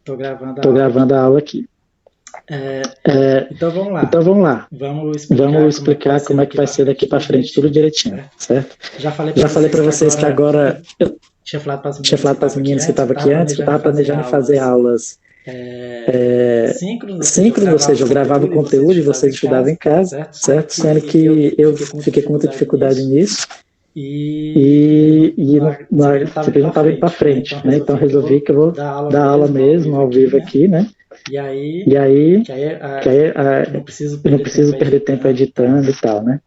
Tô gravando a aula aqui. Então vamos lá. Então vamos lá. Vamos explicar Como é que vai ser daqui para frente, tudo direitinho, certo? Já falei Já falei para vocês que agora eu tinha falado para tinha falado para as meninas que estavam aqui antes que eu estava planejando fazer aulas síncronas, ou seja, eu gravava o conteúdo e vocês estudavam em casa, certo? Sendo que eu fiquei com muita dificuldade nisso e não estava indo para frente, né? Então resolvi que eu vou dar aula mesmo, ao vivo aqui, né? E aí eu não preciso perder tempo editando e tal, né?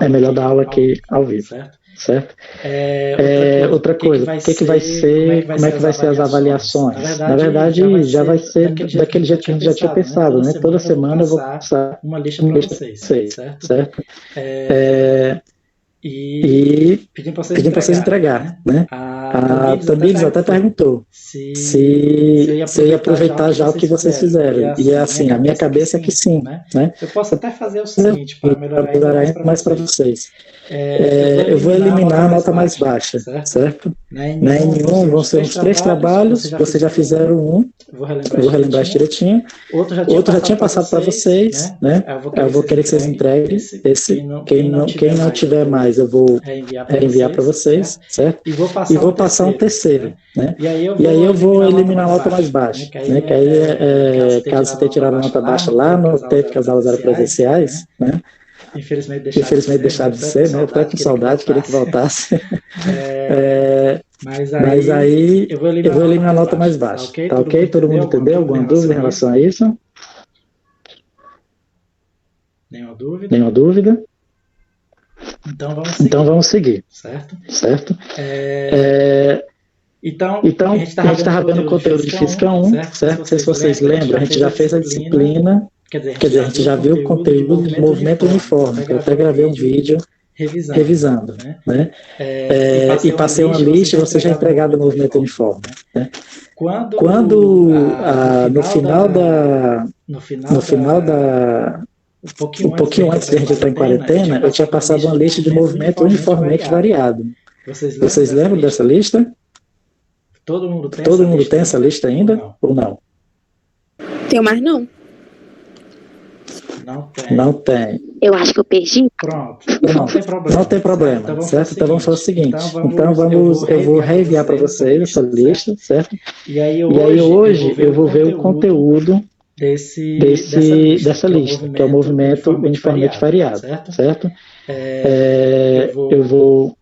é melhor dar aula aqui ao vivo, certo? Outra coisa, o que vai ser, como é que vai ser as avaliações? Na verdade, já vai ser daquele jeito que a gente já tinha pensado, né? Toda semana eu vou passar uma lista para vocês, certo? E pedindo para vocês entregar, né? A Tamires até perguntou se eu ia aproveitar já o que vocês fizeram. E assim, a minha cabeça é que sim, né? Eu posso até fazer o seguinte, para melhorar ainda mais para vocês. Eu vou eliminar a nota mais baixa, certo? Em nenhum vão ser uns 3 trabalhos, vocês já fizeram um, vou relembrar direitinho. Outro já tinha passado para vocês, né? Eu vou querer que vocês entreguem esse. Quem não tiver mais, eu vou enviar para vocês, certo? E vou passar um terceiro, né? E aí eu vou eliminar a nota mais baixa, né? Que aí, caso você tenha tirado a nota baixa lá no tempo que as aulas eram presenciais, né? Infelizmente deixaram de ser, né? Eu tô com saudade, queria que voltasse. Mas aí eu vou eliminar a nota mais baixa, tá ok? Todo mundo entendeu? Alguma dúvida em relação a isso? Nenhuma dúvida? Então vamos seguir. Certo? Então, a gente estava vendo o conteúdo de Física 1, certo? Não sei se vocês lembram, a gente já fez a disciplina, quer dizer, a gente já viu o conteúdo do movimento uniforme, que eu até gravei um vídeo revisando, né? E passei uma lista e você já entregado o movimento uniforme, né? Quando no final da um pouquinho antes de a gente entrar em quarentena, eu tinha passado uma lista de movimento uniformemente variado. Vocês lembram dessa lista? Todo mundo tem essa lista ainda ou não? Tem mais não? Não tem. Eu acho que eu perdi. Pronto. Não tem problema, certo? Então vamos fazer o seguinte. Eu vou reenviar para vocês essa lista, certo? E aí hoje eu vou ver o conteúdo dessa lista, que é o movimento uniformemente variado, certo? Eu vou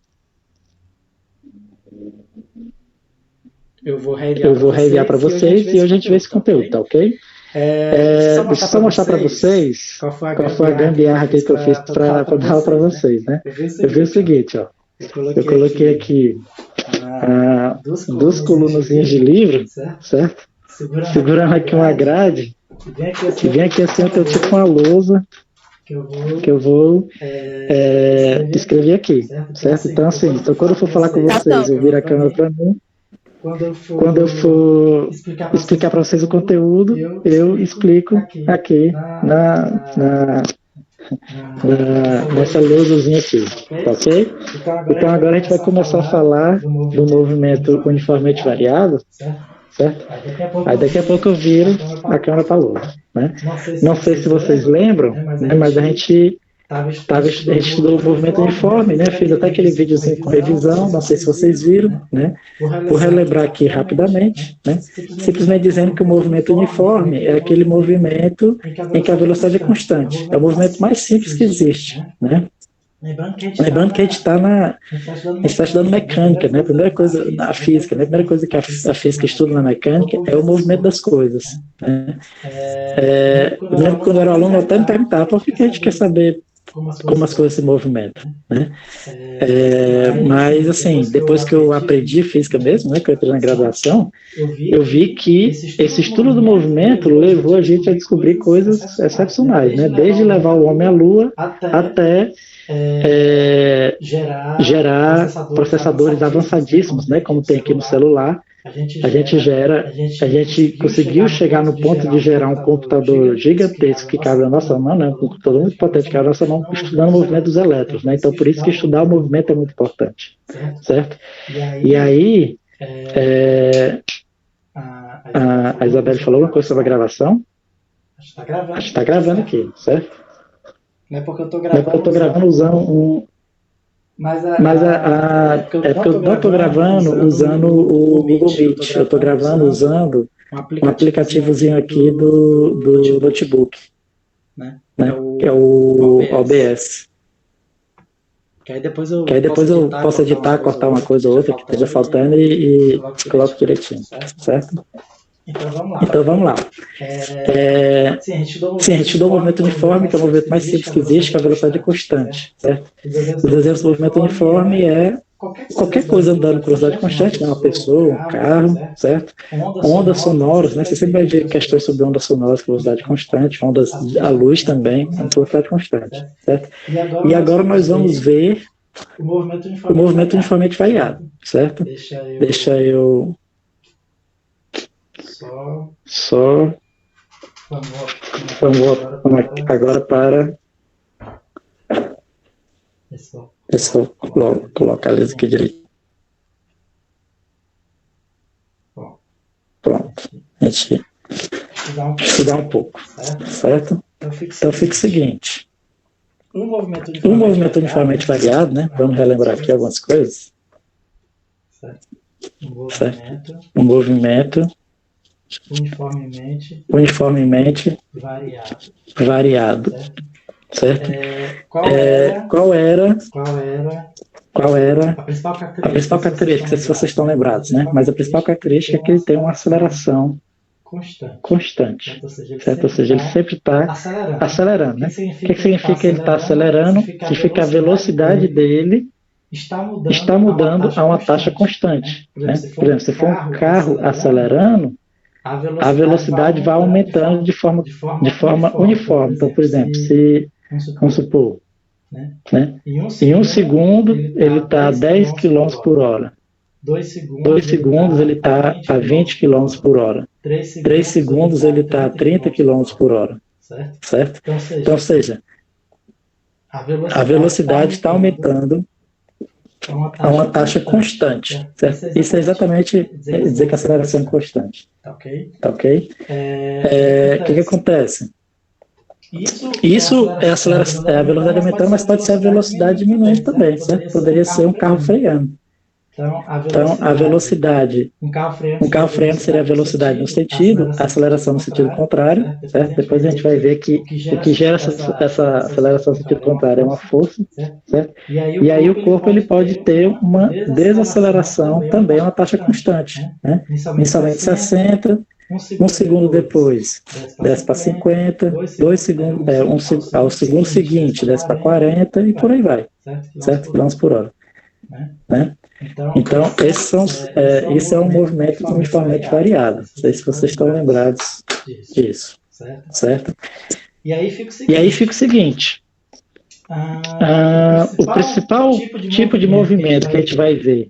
reenviar para vocês e hoje a gente vê esse conteúdo, tá ok? Deixa eu só mostrar para vocês qual foi a gambiarra que eu fiz para dar aula para vocês, né? Eu vi o seguinte, ó. Eu coloquei aqui 2 colunazinhas de livro, certo? Segurando aqui uma grade, que vem aqui assim, eu tenho tipo uma lousa que eu vou escrever aqui, certo? Então assim, quando eu for falar com vocês, eu viro a câmera para mim. Quando eu for explicar para vocês o conteúdo, eu explico aqui nessa lousazinha aqui, tá ok? Então agora a gente vai começar a falar do movimento uniformemente variado, certo? Aí daqui a pouco eu viro a câmera para a lousa, né? Não sei se vocês lembram, né, mas a gente estudou o movimento uniforme, né? Fiz até aquele videozinho com revisão, não sei se vocês viram, né? Vou relembrar aqui rapidamente, né? Simplesmente dizendo que o movimento uniforme é aquele movimento em que a velocidade é constante. É o movimento mais simples que existe, né? Lembrando que a gente está estudando mecânica, né? A primeira coisa na física, né? A primeira coisa que a física estuda na mecânica é o movimento das coisas, né? Eu lembro que quando eu era aluno eu até me perguntava por que a gente quer saber como as coisas se movimentam, né? Mas assim, depois que eu aprendi física mesmo, né, que eu entrei na graduação, eu vi que esse estudo do movimento levou a gente a descobrir coisas excepcionais, né? Desde levar o homem à Lua até gerar processadores avançadíssimos, né, como tem aqui no celular. A gente conseguiu chegar no ponto de gerar um computador gigantesco que cabe na nossa mão, né, um computador muito potente que cabe na nossa mão, estudando o movimento dos elétrons, né? Então por isso que estudar o movimento é muito importante, certo? E aí A Isabelle falou alguma coisa sobre a gravação? Acho que tá gravando. Acho que está gravando aqui, certo? Não é porque eu tô Não é porque eu estou gravando usando um. Mas É porque eu não estou gravando usando o Google Meet. Eu estou gravando usando um aplicativozinho aqui do notebook, né? né? Que é o OBS. Que aí depois eu posso editar, cortar uma coisa ou outra que esteja faltando e coloco direitinho, certo? Então vamos lá. Sim, a gente estudou o movimento uniforme, que é o movimento mais simples que existe, que é a velocidade constante, certo? Os exemplos do movimento uniforme é qualquer coisa andando com velocidade constante, né? Uma pessoa, um carro, certo? Ondas sonoras, né? Você sempre vai ver questões sobre ondas sonoras com velocidade constante, ondas à luz também, com velocidade constante, certo? E agora nós vamos ver o movimento uniformemente variado, certo? Deixa eu só vamos agora para deixa eu colocar eles aqui direito. Pronto. A gente estudar um pouco, certo? Então fica o seguinte. Um movimento uniformemente variado, né? Vamos relembrar aqui algumas coisas. Certo? Um movimento uniformemente variado. Certo? Qual era a principal característica, se vocês estão lembrados, né? Mas a principal característica é que ele tem uma aceleração constante, certo? Ou seja, ele sempre está acelerando, né? O que significa ele estar acelerando? Significa a velocidade dele está mudando a uma taxa constante, né? Por exemplo, se for um carro acelerando, a velocidade vai aumentando de forma uniforme. Então, por exemplo, se, vamos supor, né? Em um segundo ele está a 10 km por hora. 2 segundos ele está a 20 km por hora. 3 segundos ele está a 30 km por hora. Certo? Então, ou seja, a velocidade está aumentando a uma taxa constante. Certo? Isso é exatamente dizer que a aceleração é constante. Tá ok? O que acontece? Isso é a velocidade aumentando, mas pode ser a velocidade diminuindo também, certo? Poderia ser um carro freando. Então, a velocidade, um carro freando seria a velocidade no sentido, a aceleração no sentido contrário, certo? Depois a gente vai ver que o que gera essa aceleração no sentido contrário é uma força, certo? E aí o corpo ele pode ter uma desaceleração também, uma taxa constante, né? Inicialmente 60, um segundo depois desce para 50, 2 segundos, ao segundo seguinte desce para 40 e por aí vai, certo? Km por hora. Né? Então, esse é um movimento uniformemente variado. Não sei se vocês estão lembrados disso, certo? E aí fica o seguinte, o principal tipo de movimento que a gente vai ver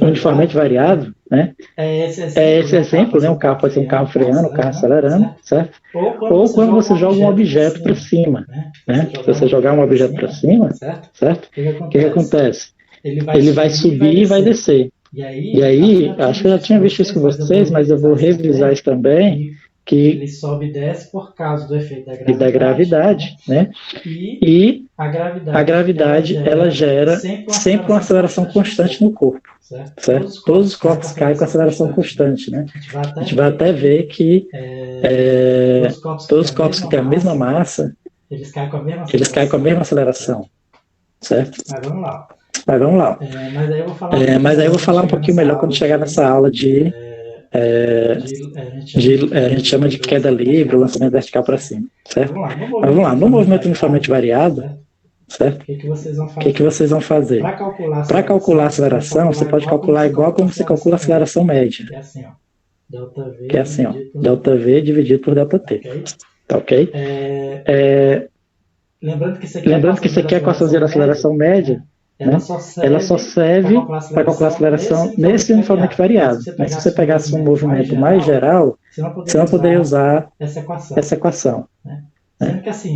uniformemente variado, né? É esse exemplo, né? Um carro pode ser um carro freando, um carro acelerando, certo? Ou quando você joga um objeto para cima, né? Se você jogar um objeto para cima, certo? O que acontece? Ele vai subir e vai descer. E aí, acho que eu já tinha visto isso com vocês, mas eu vou revisar isso também, que ele sobe e desce por causa do efeito da gravidade, né? E a gravidade ela gera sempre uma aceleração constante no corpo, certo? Todos os corpos caem com aceleração constante, né? A gente vai até ver que todos os corpos que têm a mesma massa, eles caem com a mesma aceleração, certo? Mas vamos lá. Mas aí eu vou falar um pouquinho melhor quando chegar nessa aula a gente chama de queda livre, lançamento vertical para cima, certo? Mas vamos lá, no movimento uniformemente variado, certo? O que vocês vão fazer? Para calcular a aceleração, você pode calcular igual como você calcula a aceleração média, que é assim, ó, ΔV dividido por ΔT, tá ok? Lembrando que isso aqui é a equação de aceleração média, né? Ela só serve para calcular a aceleração nesse uniformemente variado. Mas se você pegasse um movimento mais geral, você não poderia usar essa equação.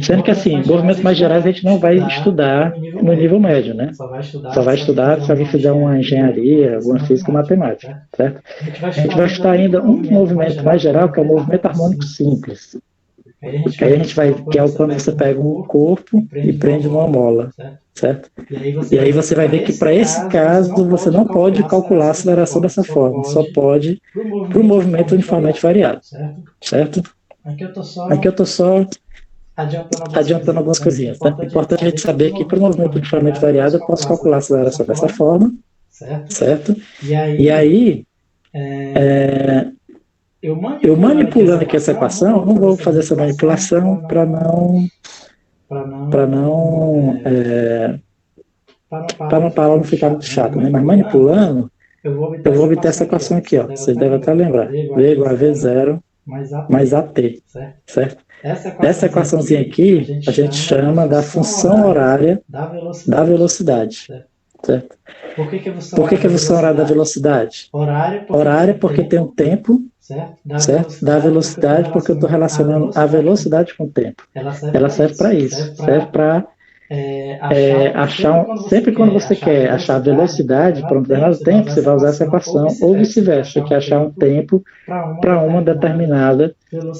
Sendo que, assim, movimentos mais gerais a gente não vai estudar no nível médio, né? Só vai estudar se alguém fizer uma engenharia, alguma física ou matemática, certo? A gente vai estudar ainda um movimento mais geral, que é o movimento harmônico simples. Que aí a gente vai, que é quando você pega um corpo e prende numa mola, certo? E aí você vai ver que para esse caso você não pode calcular a aceleração dessa forma, só pode para o movimento uniformemente variado, certo? Aqui eu estou só adiantando algumas coisinhas, tá? É importante a gente saber que para o movimento uniformemente variado eu posso calcular a aceleração dessa forma, certo? E aí, eu manipulando aqui essa equação, não vou fazer essa manipulação para não não ficar muito chato, né? Mas manipulando, eu vou obter essa equação aqui, ó. Vocês devem até lembrar. V igual a V0 mais AT, certo? Essa equaçãozinha aqui, a gente chama da função horária da velocidade, certo? Por que a função horária da velocidade? Horária porque tem um tempo, certo? Da velocidade porque eu estou relacionando a velocidade com o tempo. Ela serve para isso, serve para sempre quando você quer achar a velocidade para um determinado tempo, você vai usar essa equação, ou vice-versa, você quer achar um tempo para uma determinada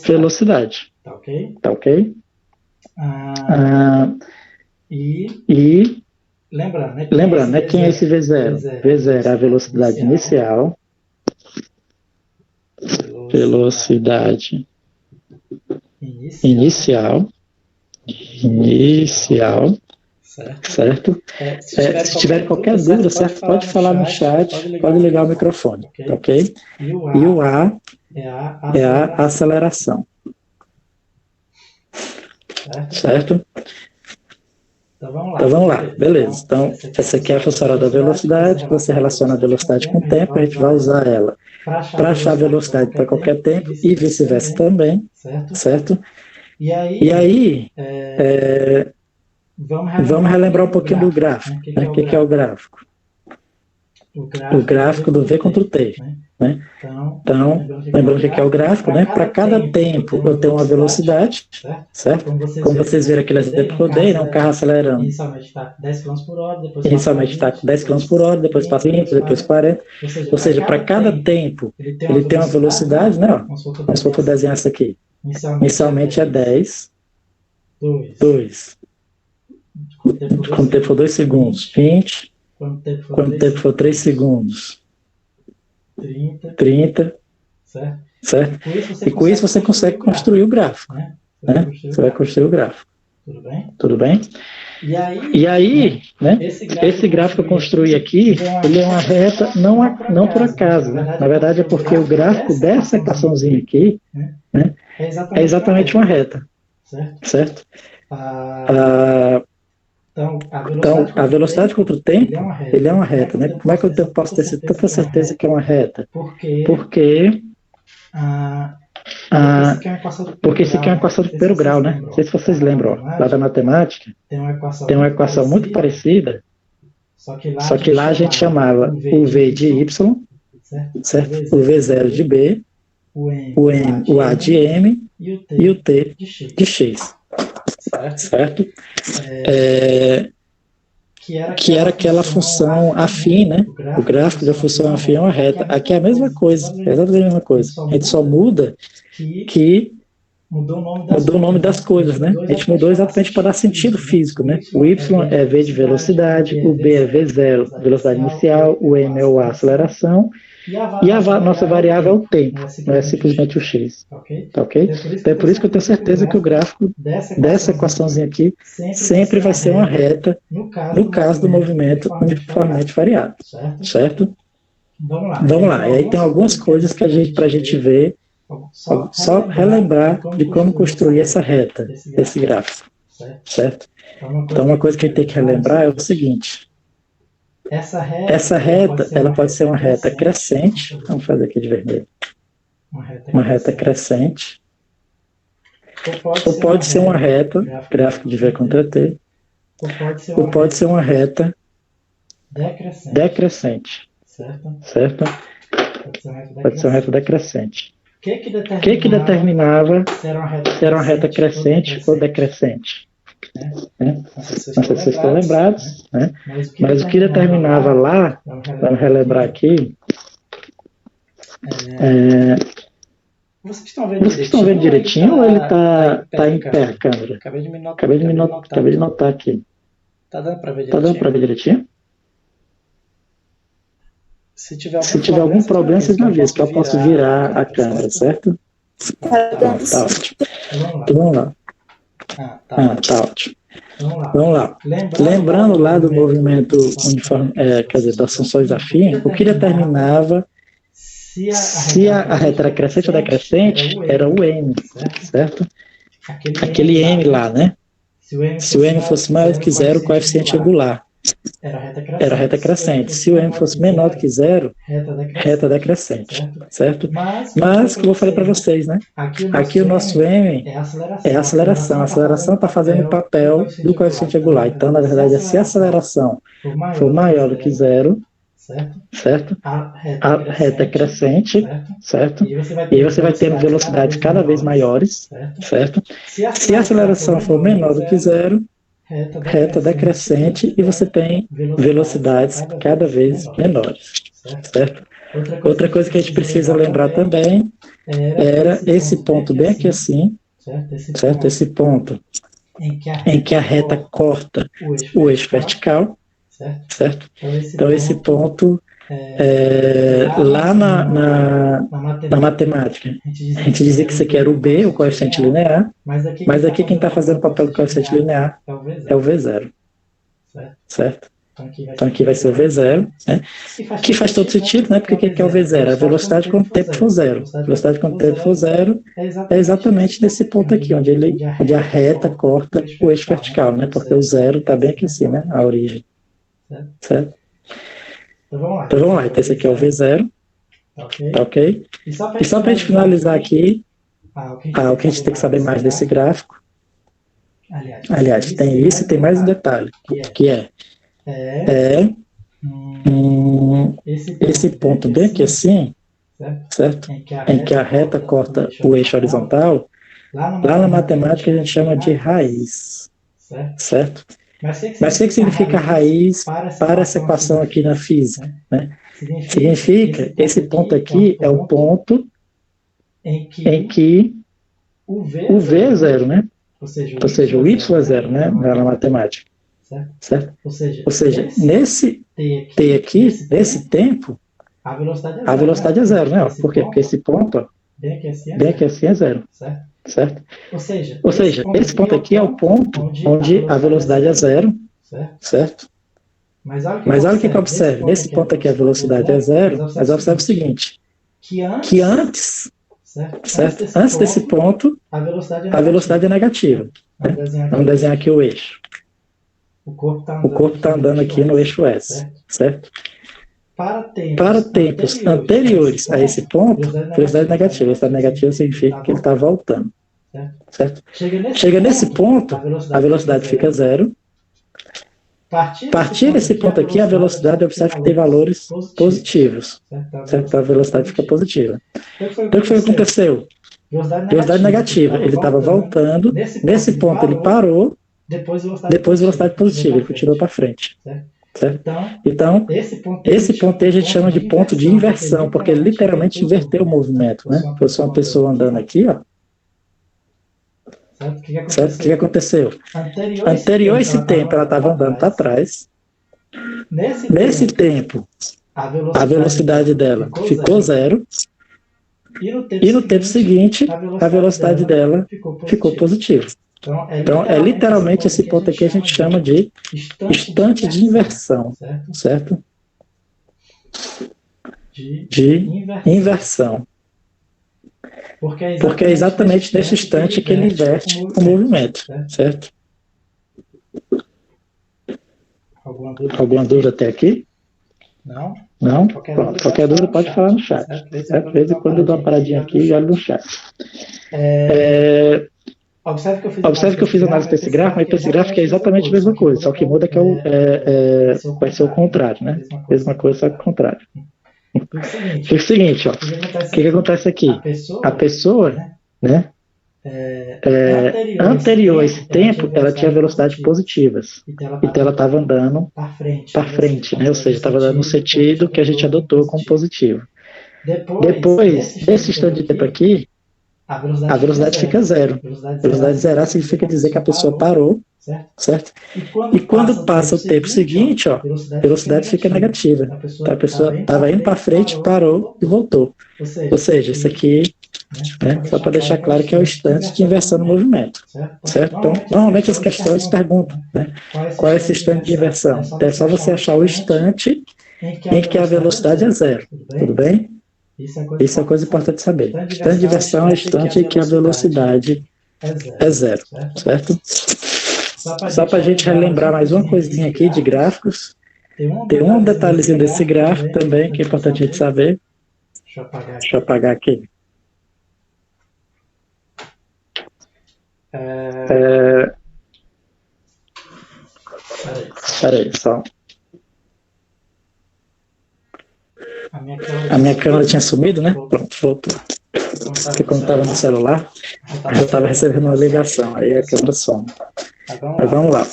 velocidade. Tá ok? E lembrando, né, quem é esse V0? V0 é a velocidade inicial. Velocidade inicial. Certo? Se tiver qualquer dúvida, certo? Pode falar no chat, pode ligar o microfone, ok? E o A é a aceleração, certo? Então vamos lá, beleza. Então, essa aqui é a função da velocidade, você relaciona a velocidade com o tempo, a gente vai usar ela para achar a velocidade para qualquer tempo e vice-versa também, certo? E aí, vamos relembrar um pouquinho do gráfico. Né? O que é o gráfico? O gráfico do V contra o T. Né? Então, lembrando o que é o gráfico, né? Para cada tempo eu tenho uma velocidade, certo? Como vocês viram aquele exemplo que eu dei, né? Um carro acelerando. Inicialmente está com 10 km por hora, depois passa 30, depois 40. Ou seja, para cada tempo ele tem uma velocidade, né? Ó, vamos supor que eu desenhar isso aqui. Inicialmente é 10, 2. Quando o tempo for 2 segundos, 20. Quando o tempo for 3 segundos, 30. Certo? E com isso você consegue construir o gráfico. Né? Você vai construir o gráfico. Tudo bem? E aí, né, esse gráfico que eu construí aqui, ele é uma reta, não por acaso. Né? Na verdade é porque o gráfico dessa equaçãozinha aqui, né, é exatamente uma reta. Certo? Então, a velocidade contra o tempo, ele é uma reta, né? Como é que eu posso ter tanta certeza que é uma reta? Porque isso aqui é uma equação de primeiro grau, né? Não sei se vocês lembram, ó, lá da matemática, tem uma equação muito parecida, só que lá a gente chamava o V de Y, certo? O V0 de B, o A de M e o T de X. Certo? Que era aquela função afim, né? O gráfico da função afim é uma reta. Aqui é a mesma coisa, é exatamente a mesma coisa. A gente só muda que mudou o nome das coisas, né? A gente mudou exatamente para dar sentido físico, né? O Y é V de velocidade, o B é V0, velocidade inicial, o M é o A, aceleração, e a nossa variável é o tempo, não é simplesmente o X. Tá ok? Então é por isso que eu tenho certeza que o gráfico dessa equaçãozinha aqui sempre vai ser uma reta no caso do movimento uniformemente variado. Certo? Vamos lá. E aí tem algumas coisas que para a gente ver, só relembrar de como construir essa reta, esse gráfico. Certo? Então uma coisa que a gente tem que relembrar é o seguinte. Essa reta, ela pode ser uma reta crescente, vamos fazer aqui de vermelho, uma reta crescente, ou pode ser uma reta, gráfico de V contra T, ou pode ser uma reta decrescente, certo? Pode ser uma reta decrescente. O que determinava se era uma reta crescente ou decrescente? Né? Não sei se vocês estão lembrados, né? Mas o que determinava lá, vamos relembrar aqui, vocês estão vendo direitinho ou ele está em pé a câmera? Acabei de notar aqui. Tá dando para ver Tá dando para ver direitinho? Se tiver algum problema, vocês me avisam, que eu posso virar a câmera, certo? Tá ótimo. Então vamos lá. Tá ótimo. Vamos lá. Lembrando lá do movimento uniforme, quer dizer, das funções afins, o que determinava se a reta era crescente ou decrescente era o M, certo? Aquele M lá, né? Se o M fosse maior do que zero, o coeficiente angular era reta crescente. Se o M fosse menor do que zero, reta decrescente, certo? Mas, como eu falei para vocês, né? Aqui o nosso M é a aceleração. A aceleração está fazendo o papel do coeficiente angular. Então, na verdade, se a aceleração for maior do que zero, certo? A reta é crescente, certo? E aí você vai ter velocidades cada vez maiores, certo? Se a aceleração for menor do que zero, reta decrescente e você tem velocidades cada vez menores, certo? Outra coisa que a gente precisa lembrar também era esse ponto bem aqui assim, certo? Esse ponto em que a reta corta o eixo vertical, certo? Então esse ponto, lá na matemática, a gente dizia que isso aqui era o B, o coeficiente linear, mas aqui quem está fazendo o papel do coeficiente linear é o V0, certo? Então aqui vai ser o V0, né? Que faz todo sentido, né? Porque o que é o V0? A velocidade quando o tempo for zero. A velocidade quando o tempo for zero é exatamente nesse ponto aqui, onde a reta corta o eixo vertical, né? Porque o zero está bem aqui em cima, né? A origem. Certo? Então vamos lá. Então esse aqui é o V0. Tá ok? E só para a gente finalizar aqui, o que a gente tem que saber mais desse gráfico. Aliás, tem isso e tem mais um detalhe, que esse ponto bem aqui assim, certo? Em que a reta corta o eixo horizontal, lá na matemática a gente chama de raiz, certo? Mas o que significa raiz para essa equação aqui na física? Né? Significa que esse ponto aqui é o ponto em que o V é zero, né? Ou seja, o Y é zero, né? Na matemática. Certo? Ou seja, nesse T aqui, nesse tempo, a velocidade é zero, né? Por quê? Porque esse ponto, ó, bem aqui assim é zero. Certo? Ou seja, esse ponto aqui é o ponto onde a velocidade é zero, certo? Mas olha o que eu observo. Nesse ponto aqui a velocidade é zero, mas observe o seguinte, que antes, certo? Antes desse ponto, a velocidade é negativa. Né? Vamos desenhar aqui o eixo. O corpo está andando aqui no eixo S, certo? Para tempos anteriores a esse ponto, velocidade negativa. Velocidade negativa significa que ele está voltando, certo? Chega nesse ponto, a velocidade fica zero. Partir desse ponto aqui, a velocidade, observa que tem valores positivos, certo? A velocidade fica positiva. Então, o que foi que aconteceu? Velocidade negativa. Ele estava voltando, nesse ponto ele parou, depois velocidade positiva, ele continuou para frente. Certo? Então, esse ponto aí a gente chama de ponto de inversão, porque ele literalmente inverteu o movimento, né? Se fosse uma pessoa andando aqui, ó. Certo? O que aconteceu? Anterior a esse tempo, ela estava andando para trás. Nesse tempo, a velocidade dela ficou zero. E no tempo seguinte, a velocidade dela ficou positiva. Então, é literalmente esse ponto aqui que a gente chama de instante de inversão, certo? De inversão. Porque é exatamente nesse instante que ele inverte o movimento, certo? Alguma dúvida até aqui? Não? Pronto. Qualquer dúvida pode falar no chat. Certo? De vez em quando eu dou uma paradinha aqui e olho no chat. Observe que eu fiz análise desse gráfico, mas esse gráfico é exatamente a mesma coisa, só que muda que vai ser o contrário, né? Mesma coisa, só que o contrário. Fica o seguinte, ó. O que acontece aqui? A pessoa, né, anterior a esse tempo, ela tinha velocidades positivas. Então ela estava andando para frente, né? Ou seja, estava andando no sentido que a gente adotou como positivo. Depois desse instante de tempo aqui, a velocidade fica zero. Velocidade zerar significa dizer que a pessoa parou, certo? E quando passa o tempo seguinte, ó, a velocidade fica negativa. Então a pessoa estava indo para frente, parou e voltou. Ou seja, isso aqui, né, só para deixar claro que é o instante de inversão no movimento, certo? Então, normalmente as questões perguntam, né, qual é esse instante de inversão? Então é só você achar o instante em que a velocidade é zero, tudo bem? Isso é coisa importante saber. Instante de inversão é o instante em que a velocidade é zero, certo? Só para a gente relembrar mais uma coisinha aqui de gráficos. Tem um detalhezinho desse gráfico também que é importante a gente saber. Deixa eu apagar aqui. Espera aí, só. A minha câmera tinha sumido, né? Pronto, voltou. Porque quando estava no celular, eu estava recebendo uma ligação, aí a câmera some. Mas vamos lá.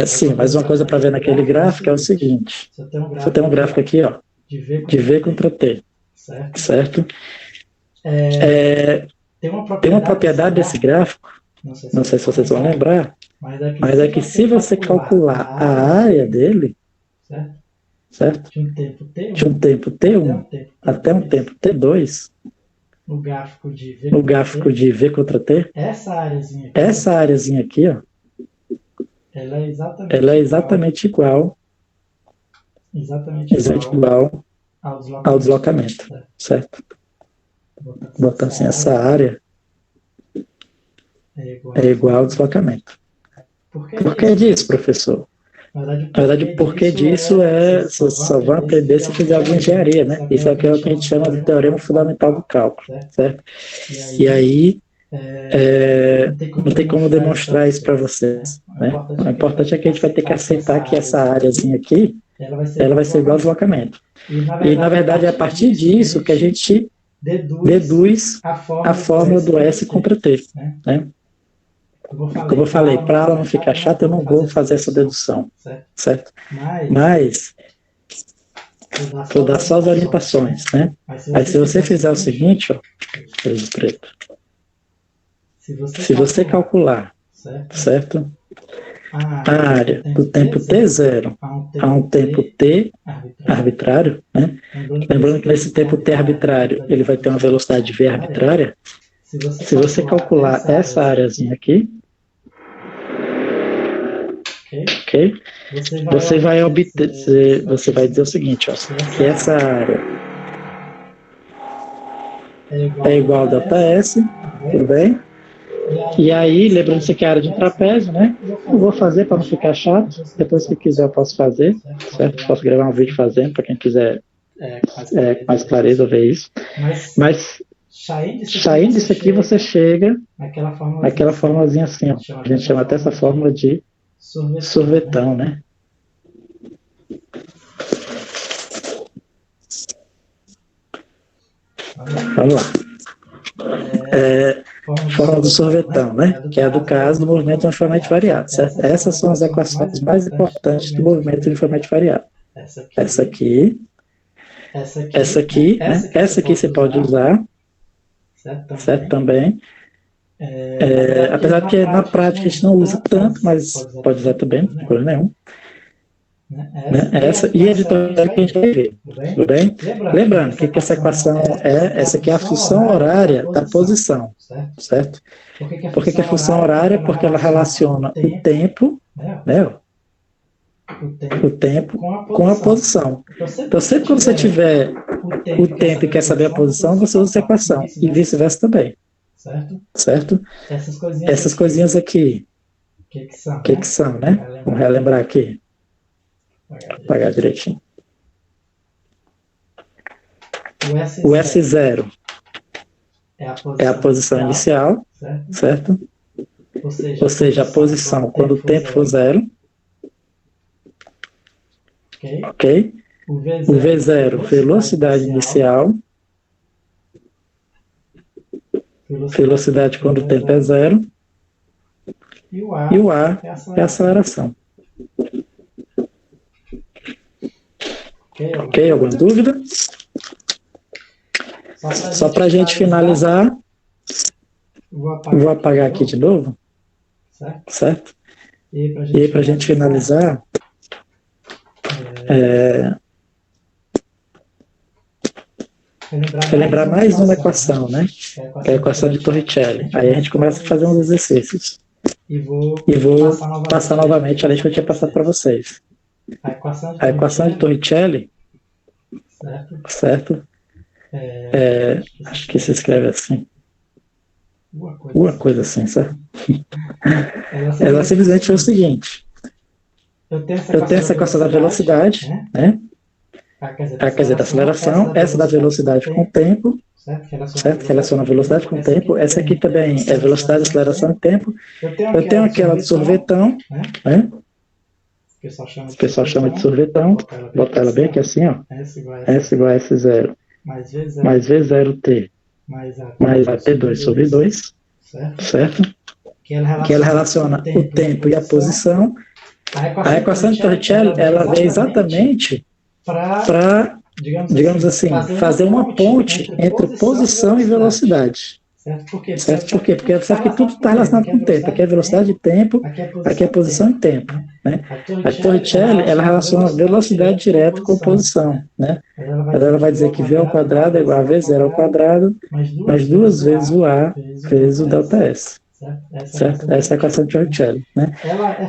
Sim, mais uma coisa para ver naquele gráfico é o seguinte. Você tem um gráfico aqui, ó, de V contra T, certo? Tem uma propriedade desse gráfico, não sei se vocês vão lembrar, mas é que se você calcular a área dele, certo? De um tempo T1 até um tempo T2, no gráfico de V contra T, essa áreazinha aqui, ó, ela é exatamente igual ao deslocamento, certo? Vou botar assim, essa área é igual ao deslocamento. Por que disso, professor? Na verdade, o porquê disso vocês só vão aprender se fizer alguma engenharia, né? Isso é o que a gente chama de teorema fundamental do cálculo, certo? E aí, não tem como demonstrar isso para vocês, né? O importante é que a gente vai ter que aceitar que essa áreazinha aqui, ela vai ser igual ao deslocamento. E, na verdade, é a partir disso que a gente deduz a fórmula do S contra T, né? Como eu falei, para ela não ficar chata, eu não vou fazer essa dedução, certo? Mas vou dar só as orientações, né? Aí se você fizer o seguinte, ó, preto, se você calcular, certo? A área do tempo T0 a um tempo T arbitrário, né? Lembrando que nesse tempo T arbitrário ele vai ter uma velocidade V arbitrária. Se você calcular essa áreazinha aqui, ok? Você vai obter, você vai dizer o seguinte, ó, que essa área é igual a ΔS, tudo bem? E aí, lembrando-se que é a área de um trapézio, né? Eu vou fazer para não ficar chato, depois se quiser eu posso fazer, certo? Posso gravar um vídeo fazendo, para quem quiser com mais clareza ver isso. Mas saindo disso aqui, você chega naquela formulazinha assim, ó. A gente chama até essa fórmula de sorvetão, né? Vamos lá. Fórmula do sorvetão, né? Que é do caso do movimento uniformemente variado, certo? Essas são as equações mais importantes do movimento uniformemente variado. Essa aqui, né? Essa aqui você pode usar, certo? Também. Apesar de que na prática a gente não usa tanto, mas pode usar também, não tem problema nenhum. Né? Essa e a editorial que a gente vai ver, tudo bem? Lembrando que essa equação essa aqui é a função horária da posição, certo? Por que é a função horária? Porque ela relaciona o tempo, né? O tempo com a posição. Então, sempre quando você tiver o tempo e quer saber a posição, você usa essa equação, e vice-versa também. Certo? Essas coisinhas aqui, o que são, né? Vamos relembrar aqui. Vou apagar direitinho. O S0 é a posição inicial, certo? Ou seja, a posição quando o tempo for zero. Ok? o V0, velocidade inicial, velocidade quando o tempo é zero, e o A é a aceleração. Ok? Alguma dúvida? Só para a gente finalizar, vou apagar aqui de novo, certo? E aí, para a gente finalizar, lembrar mais uma equação, né? Que é a equação de Torricelli. Aí a gente começa a fazer uns exercícios. E vou passar novamente a lei que eu tinha passado para vocês. A equação de Torricelli, certo? Acho que se escreve assim. Uma coisa assim, certo? Ela simplesmente é o seguinte. Eu tenho essa equação da velocidade, né? Quer dizer, da aceleração, essa da velocidade com o tempo, certo? Relaciona a velocidade com o tempo. Essa aqui também é velocidade, aceleração e tempo. Eu tenho aquela do sorvetão, né? O pessoal chama de sorvetão. Botar ela bem aqui assim, ó. S igual a S0 mais V0T mais a T2 sobre 2, certo? Que ela relaciona o tempo e a posição. A equação de Torricelli, ela vem exatamente para, digamos assim, fazer uma ponte entre posição e velocidade. Certo? Por quê? Porque sabe que tudo está relacionado com o tempo. Aqui é velocidade e tempo, aqui é posição e tempo. Né? A Torricelli, ela relaciona a velocidade direta com posição. Né? Ela vai dizer que V ao quadrado é igual a V0 ao quadrado, mais duas vezes o A vezes o ΔS. Certo? Essa é a equação de Torricelli. Né?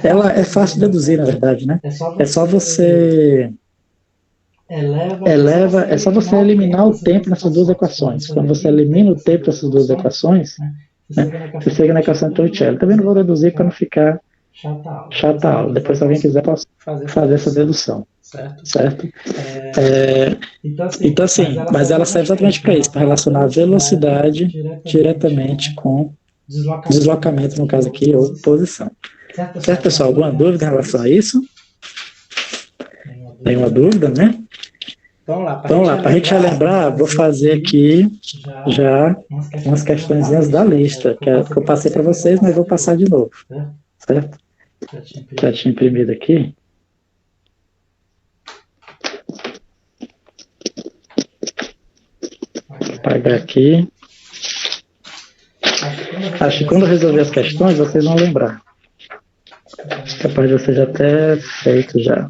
Ela é fácil de deduzir, na verdade. Né? É só você é só você eliminar o tempo nessas duas equações. Quando você elimina o tempo dessas duas equações, né, você chega na equação de Torricelli. Também não vou deduzir para não ficar chata a aula. Depois, se alguém quiser, posso fazer essa dedução. Certo? Então, assim, mas ela serve exatamente para isso, para relacionar a velocidade diretamente com deslocamento, no caso aqui, ou posição. Certo, pessoal? Alguma dúvida em relação a isso? Nenhuma dúvida, né? Então lá, para a gente relembrar, vou fazer aqui já umas questõezinhas da lista, que eu passei para vocês, mas vou passar de novo. Certo? Já tinha imprimido aqui. Vou apagar aqui. Acho que quando eu resolver as questões, vocês vão lembrar. Capaz de você já ter feito já.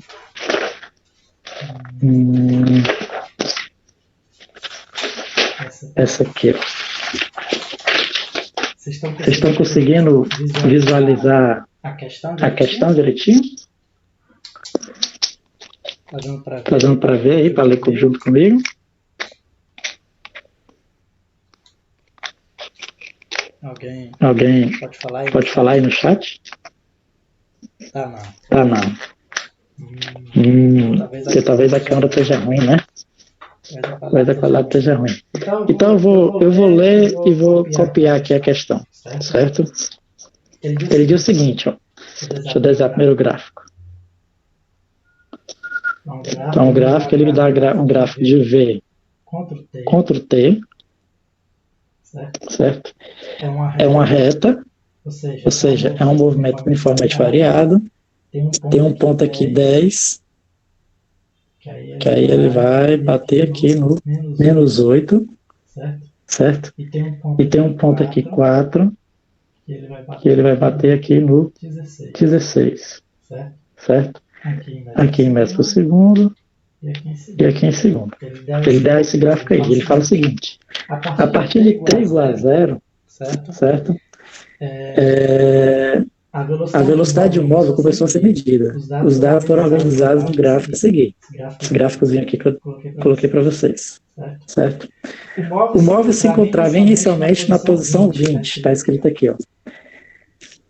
Essa aqui. Vocês estão conseguindo visualizar a questão direitinho? Está dando para ver aí, para ler junto comigo? Alguém pode falar aí no chat? Tá não. Porque talvez a câmera esteja ruim, né? Talvez a qualidade esteja ruim. Então eu vou ler e vou copiar aqui a questão, certo? Ele diz o seguinte, ó. Deixa eu desenhar primeiro o gráfico. Então o gráfico, ele me dá um gráfico de V contra o T, certo? É uma reta, ou seja, é um movimento uniformemente variado. Tem um ponto aqui 10, que aí ele vai bater aqui no menos 8, certo? E tem um ponto aqui 4, que ele vai bater aqui no 16, certo? Aqui em metros por segundo e aqui em segundo. Ele dá esse gráfico aí, ele fala o seguinte: a partir de t igual a 0, certo? A velocidade do móvel começou a ser medida. Os dados foram organizados no gráfico a seguir. Esse gráficozinho aqui que eu coloquei para vocês. Certo? O móvel se encontrava inicialmente na posição 20. Está escrito aqui, ó.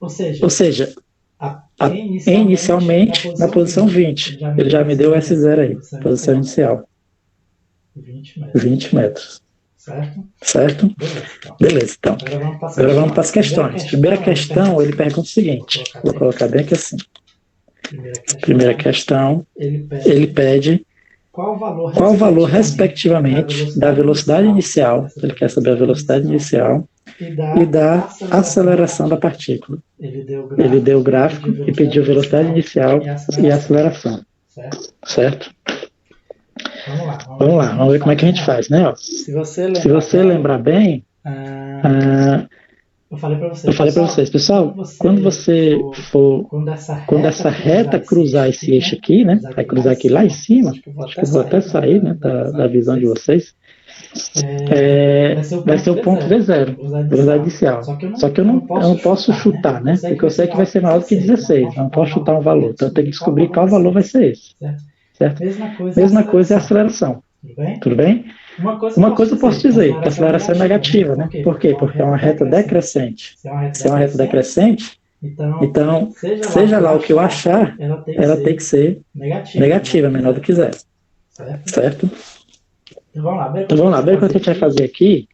Ou seja, inicialmente na posição 20. Ele já me deu o S0 aí, posição inicial. 20 metros. Certo? Beleza, então. Agora vamos para as questões. Primeira questão, ele pergunta o seguinte. Vou colocar bem aqui assim. Primeira questão, ele pede qual o valor, respectivamente, da velocidade inicial, ele quer saber a velocidade inicial, e da aceleração da partícula. Ele deu o gráfico e pediu velocidade inicial e aceleração. Certo? Vamos lá, vamos ver como é que a gente faz, né? Ó, se você lembrar bem, eu falei para vocês, pessoal, quando essa reta cruzar esse eixo aqui, né? Vai cruzar aqui lá em cima, acho que eu vou até sair, né, da visão de vocês. Vai ser o ponto V0, velocidade inicial. Só que eu não posso chutar, né? Porque eu sei que vai ser maior do que 16, eu não posso chutar um valor. Então eu tenho que descobrir qual valor vai ser esse. Certo? Mesma coisa é a aceleração. Tudo bem? Uma coisa eu posso dizer, que a aceleração é negativa, né? Por quê? Porque é uma reta decrescente. Se é uma reta decrescente, então, seja lá o que eu achar, ela tem que ser negativa, menor do que zero. Certo? Então vamos lá, bem o que a gente vai fazer aqui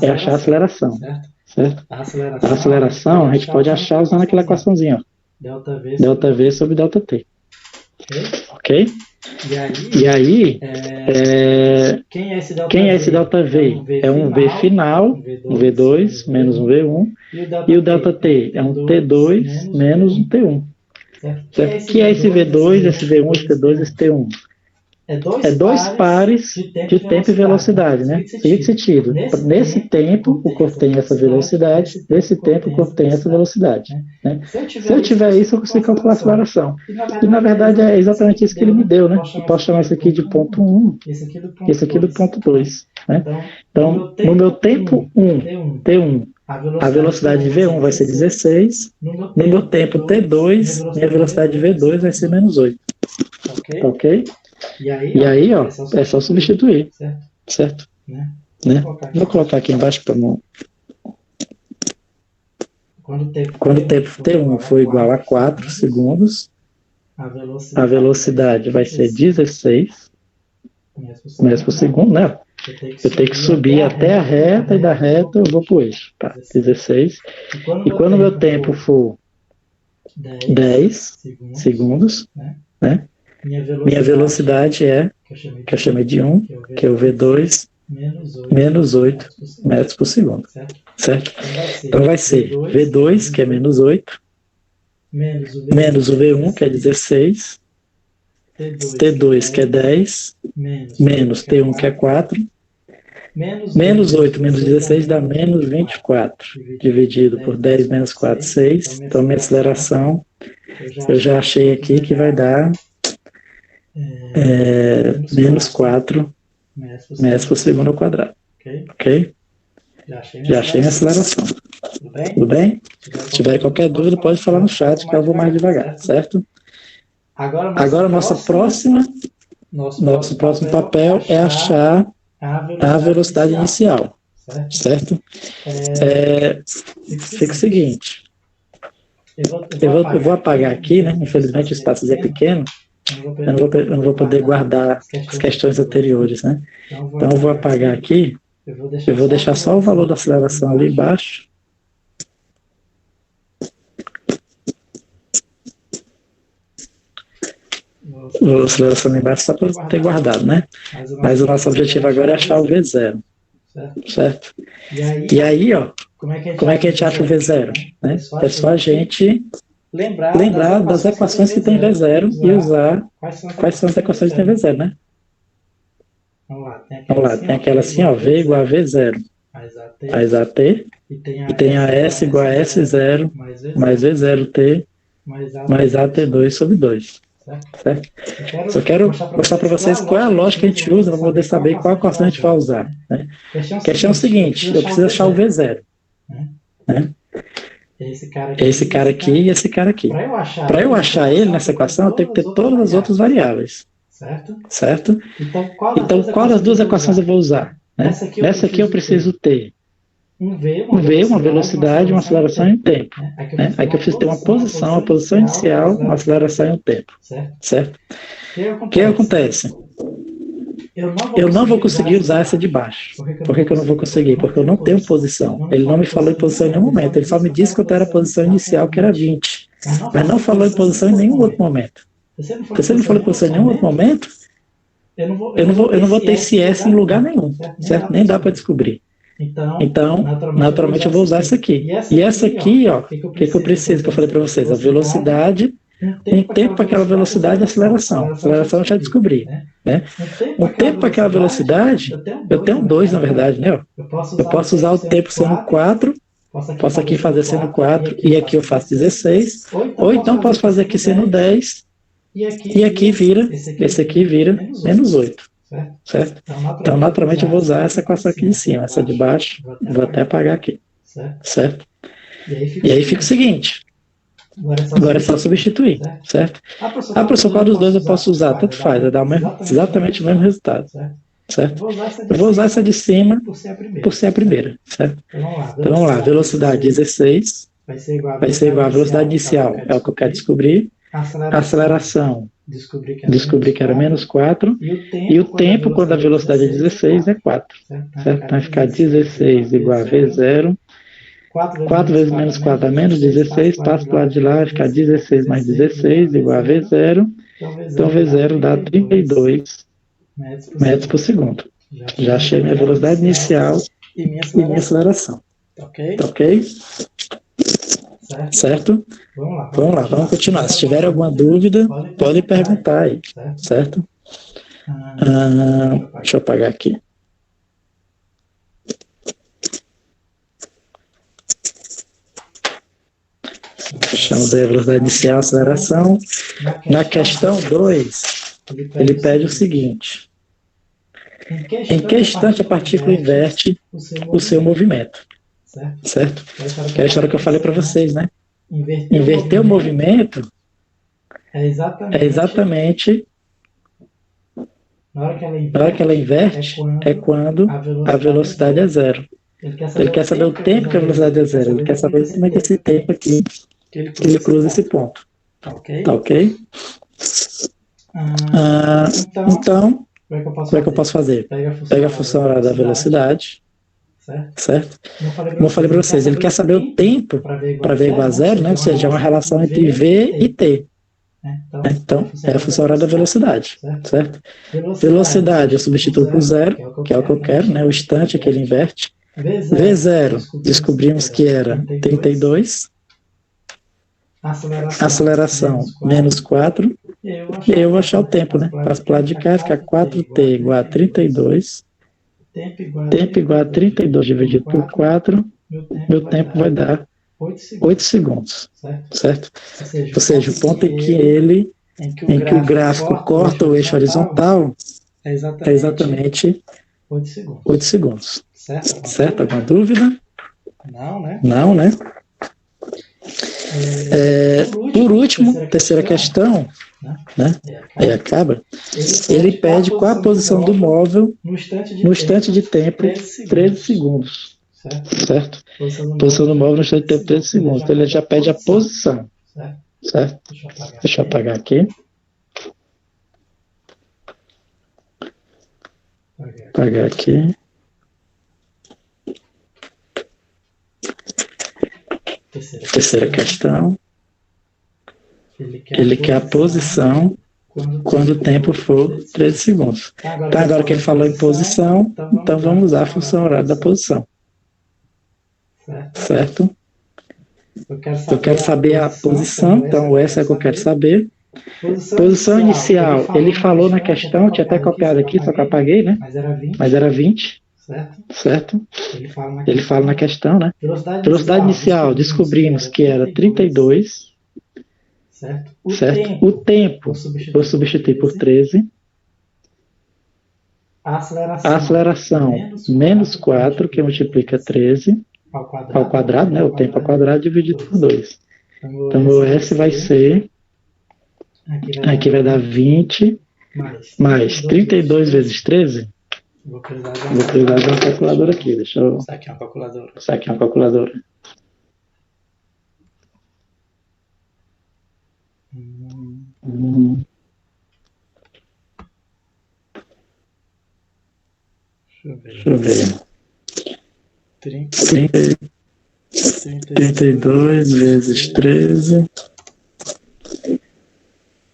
é achar a aceleração. Certo? A aceleração a gente pode achar usando aquela equaçãozinha, ó. Delta V sobre delta T. Ok? E aí, quem é esse delta V? É um V final, um V2 menos um V1, e o delta T é um T2 menos um T1. Certo? Que é esse V2, esse V1, esse T2, esse T1? É dois pares de tempo e velocidade, né? Seguinte sentido, nesse tempo o corpo tem essa velocidade, nesse tempo o corpo tem essa velocidade. Né? Se eu tiver isso, eu consigo calcular a aceleração. E na verdade é exatamente isso que ele me deu, né? Eu posso chamar isso aqui de ponto 1, esse aqui do ponto 2. Né? Então, no meu tempo 1, T1, a velocidade de V1 vai ser 16, no meu tempo T2, minha velocidade de V2 vai ser menos 8. Ok? E aí, ó, é só substituir, certo? Né? Vou colocar aqui embaixo para não... Quando o tempo T1 for igual a 4 segundos, a velocidade vai ser 16 metros por segundo, né? Eu tenho que subir até a reta, e da reta eu vou para o eixo. Tá, 16. E quando o meu tempo for 10 segundos, né? Minha velocidade é, que eu chamei de 1, que é o V2, menos 8 metros por segundo. Certo? Então vai ser V2, que é menos 8, menos o V1, que é 16, T2, que é 10, menos T1, que é 4, menos 8 menos 16 dá menos 24, dividido por 10 menos 4, 6. Então minha aceleração, eu já achei aqui que vai dar menos 4 metros por segundo ao quadrado. Ok? Já achei minha aceleração. Tudo bem? Se tiver qualquer dúvida, pode falar no chat que eu vou mais devagar, certo? Agora, nosso próximo papel é achar a velocidade inicial, certo? Fica o seguinte, eu vou apagar aqui, né? Infelizmente o espaço é pequeno, eu não vou poder guardar as questões anteriores, né? Então eu vou apagar aqui, eu vou deixar só o valor da aceleração ali embaixo. A aceleração ali embaixo só para ter guardado, né? Mas o nosso objetivo agora é achar o V0, certo? E aí, ó, como é que a gente acha o V0? Né? É só a gente lembrar das equações que tem V0 e usar quais são as equações que tem V0, né? Vamos lá, tem aquela assim, ó, V igual a V0 mais AT, e tem a S igual a S0 mais V0T mais AT2 sobre 2. Certo? Só quero mostrar para vocês qual é a lógica que a gente usa para poder saber qual equação a gente vai usar. Né? A questão é o seguinte, eu preciso achar o V0. Né? Esse cara aqui e esse cara aqui. Para eu achar ele nessa equação, eu tenho que ter todas as outras variáveis. Certo? Então, qual das duas equações eu vou usar? Né? Nessa aqui eu preciso ter um V, uma velocidade, uma aceleração e um tempo. Né? Aqui eu preciso ter uma posição inicial, uma aceleração e um tempo. Certo? O que acontece? Eu não vou conseguir usar essa de baixo. Por que eu não vou conseguir? Porque eu não tenho posição. Ele não me falou em posição em nenhum momento. Ele só me disse que eu tenho a posição inicial, que era 20. Mas não falou em posição em nenhum outro momento. Porque se ele não falou em posição em nenhum outro momento, eu não vou ter esse S em lugar nenhum, certo? Nem dá para descobrir. Então, naturalmente eu vou usar essa aqui. E essa aqui, ó, o que eu preciso, que eu falei para vocês? A velocidade, um tempo para aquela velocidade e aceleração. Aceleração eu já descobri, né? Um tempo para aquela velocidade, eu tenho 2, na verdade, né? Eu posso usar o tempo sendo 4, posso aqui fazer sendo 4, e aqui eu faço 16, ou então posso fazer aqui sendo 10, e aqui vira, esse aqui vira menos 8. Certo? Então, naturalmente, eu vou usar essa equação aqui de cima. Essa de baixo, vou até apagar aqui. Certo? E aí fica o seguinte. Agora é só substituir. Certo? Ah, professor, qual dos dois eu posso usar? Tanto faz, vai dar exatamente o mesmo resultado. Certo? Eu vou usar essa de cima por ser a primeira. Certo? Então, vamos lá. Velocidade 16 vai ser igual à velocidade inicial. É o que eu quero descobrir. A aceleração, descobri que era menos 4, e o tempo, quando a velocidade é 16, é 4. Certo? Então vai ficar 16 igual a V0, 4 vezes menos 4 é menos 16, passa para o lado de lá, vai ficar 16 mais 16 igual a V0, então V0 dá 32 metros por segundo. Já achei minha velocidade inicial e minha aceleração. Ok? Certo? Vamos lá, vamos continuar. Se tiver alguma dúvida, pode perguntar aí. Certo? Deixa eu apagar aqui. Fechamos aí a velocidade inicial, aceleração. Na questão 2, ele pede o seguinte: em que instante a partícula inverte o seu movimento? Certo? Que é a história que eu falei para vocês, né? Inverter o movimento é exatamente na hora que ela inverte, é quando a velocidade é zero. Ele quer saber o tempo que a velocidade é zero. Ele quer saber exatamente esse tempo aqui que ele cruza esse ponto. Tá ok? Então, como é que eu posso fazer? Pega a função horária da velocidade. Certo? Como eu falei para vocês, ele quer saber o tempo para V igual a zero, né? Ou seja, é uma relação entre V e T. Então, é a função horária da velocidade. Certo? Velocidade eu substituo por zero, que é o que eu quero, né? O instante que ele inverte. V0, descobrimos que era 32. Aceleração, menos 4. E aí eu vou achar o tempo, né? Passo para o lado de cá, fica 4T igual a 32. Tempo igual a 32 dividido por 4, meu tempo vai dar 8 segundos, certo? Ou seja, o ponto em que o gráfico corta o eixo horizontal é exatamente 8 segundos. Certo? Alguma dúvida? Não, né? Por último, terceira questão, né? Aí acaba. Ele pede qual a posição do móvel no instante de tempo 13 segundos. Certo? Posição do móvel no instante de tempo 13 segundos. Então ele já pede a posição. Certo? Deixa eu apagar aqui. Apagar aqui. Terceira questão. Ele quer a posição quando o tempo for 13 segundos. Então, agora que ele falou em posição, então vamos usar a função horária da posição. Certo? Eu quero saber a posição, então essa é a que eu quero saber. Posição inicial, ele falou na questão, tinha até copiado aqui, só que eu apaguei, né? Mas era 20. Certo? Ele fala na questão, né? Velocidade inicial, descobrimos que era 32. Certo? O tempo, vou substituir por 13. A aceleração, menos 4, que multiplica 13 ao quadrado, né? O tempo ao quadrado dividido por 2. Então, o S vai ser, aqui vai dar 20, mais 32 vezes 13. Vou precisar de uma calculadora aqui. Deixa eu... Saquei uma calculadora. Deixa eu ver. 32 vezes 13.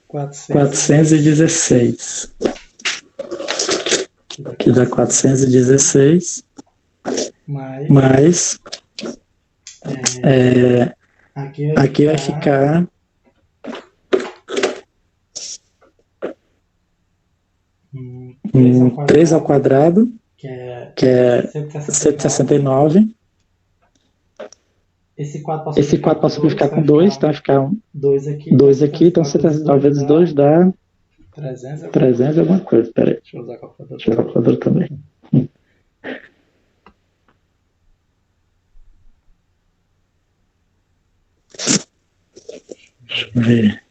416. que dá 416, mais aqui vai ficar 3 ao quadrado, que é 169. Esse 4 posso simplificar com 2, então vai ficar 2 aqui, então 169 vezes 2 dá 300 alguma coisa. Pera aí, deixa eu usar a calculadora também. Deixa eu ver.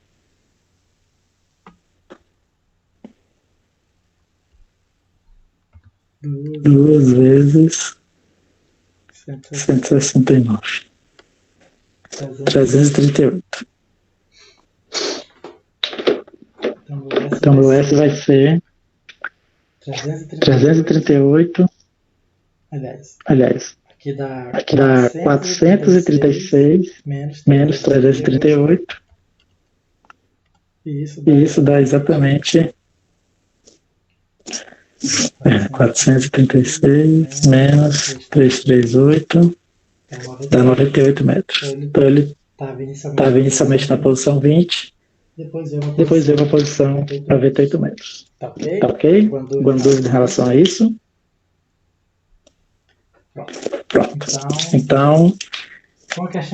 Duas vezes 169. 338. Então meu S vai ser 338. Aliás, aqui dá 436 menos 338. E isso dá exatamente 436 menos 338 dá 98 metros. Então ele estava inicialmente na posição 20, depois veio para a posição 98 metros. Tá ok? Alguma dúvida em relação a isso? Pronto. Então,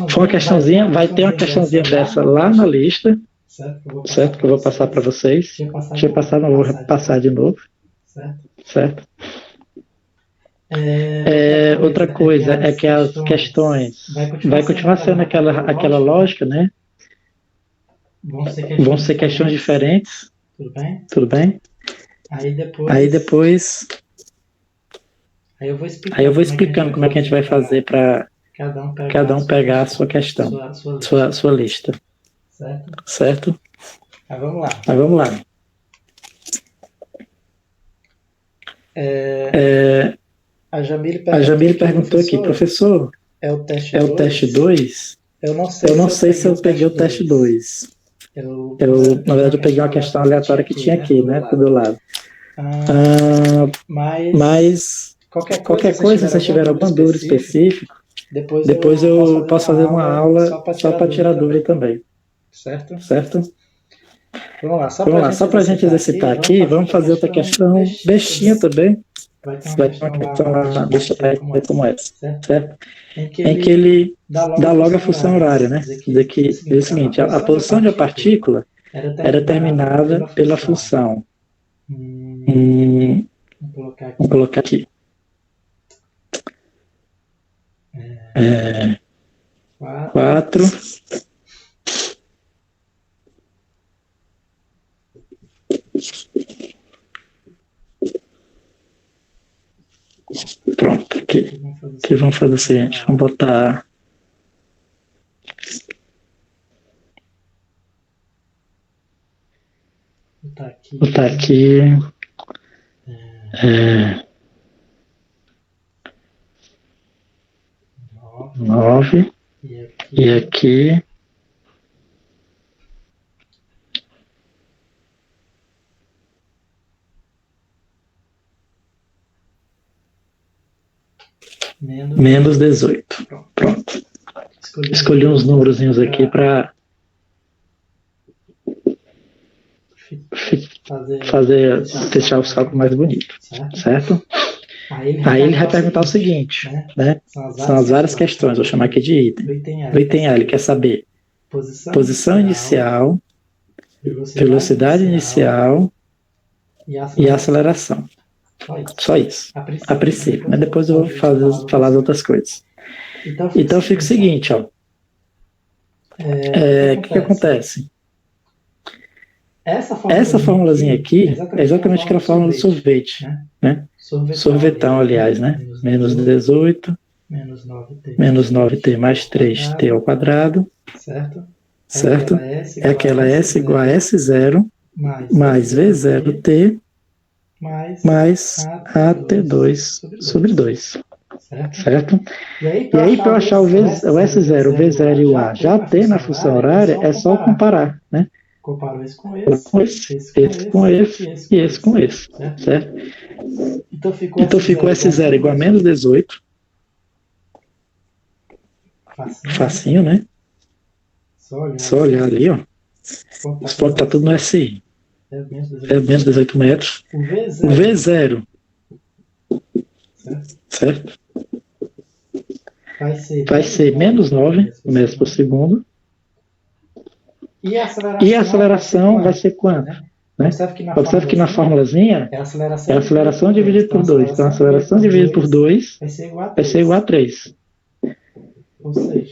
foi uma questãozinha, vai ter uma questãozinha dessa lá na lista, certo? Que eu vou passar para vocês. Deixa eu passar, não vou passar de novo. Certo? Outra coisa é que as questões vai continuar sendo aquela lógica, né? Vão ser questões diferentes. Tudo bem? Aí depois eu vou explicando como é que a gente vai fazer para cada um pegar a sua questão, sua lista. Certo? Mas vamos lá. A Jamile perguntou aqui, professor, é o teste 2? Eu não sei se eu peguei o teste 2. Na verdade, eu peguei uma questão aleatória que tinha aqui, né, do meu lado. Mas qualquer coisa, se tiver alguma dúvida específica, depois eu posso fazer uma aula só para tirar dúvida também. Certo? Vamos lá, só para a gente exercitar aqui, vamos fazer outra questão bestinha também. Vai ter uma questão lá na lista para ver como é, certo? Em que ele dá logo a função horária, né? Diz o seguinte, a posição de uma partícula era determinada pela função. Vamos colocar aqui. 4. Pronto, aqui vamos fazer o seguinte, vamos botar aqui 9 e aqui menos 18. Pronto. Escolhi uns númerozinhos aqui para deixar os cálculos mais bonitos, certo? Aí ele vai perguntar o seguinte, né? São as várias questões, vou chamar aqui de item. O item A, ele quer saber posição inicial, velocidade inicial e aceleração. Só isso, a princípio, né? Depois eu vou falar as outras coisas. Então fica o seguinte, ó. O que acontece? Essa formulazinha aqui é exatamente aquela fórmula do sorvete, né? Sorvetão, aliás, né? Menos 18, menos 9t mais 3t ao quadrado, certo? É aquela S igual a S0 mais V0t mais AT2 sobre 2, certo? E aí, para eu achar o S0, o V0 e o A já ter na função horária, é só comparar, né? Comparo esse com esse e esse com esse, certo? Então ficou S0 igual a menos 18. Facinho, né? Só olhar ali, ó. Os pontos tá tudo no SI. É menos 18 metros. O V0, certo? Vai ser menos 9 metros por segundo. E a aceleração vai ser quanto? Né? Observe que na formulazinha é a aceleração dividido por 2. Então, a aceleração dividida por 2 vai ser igual a 3.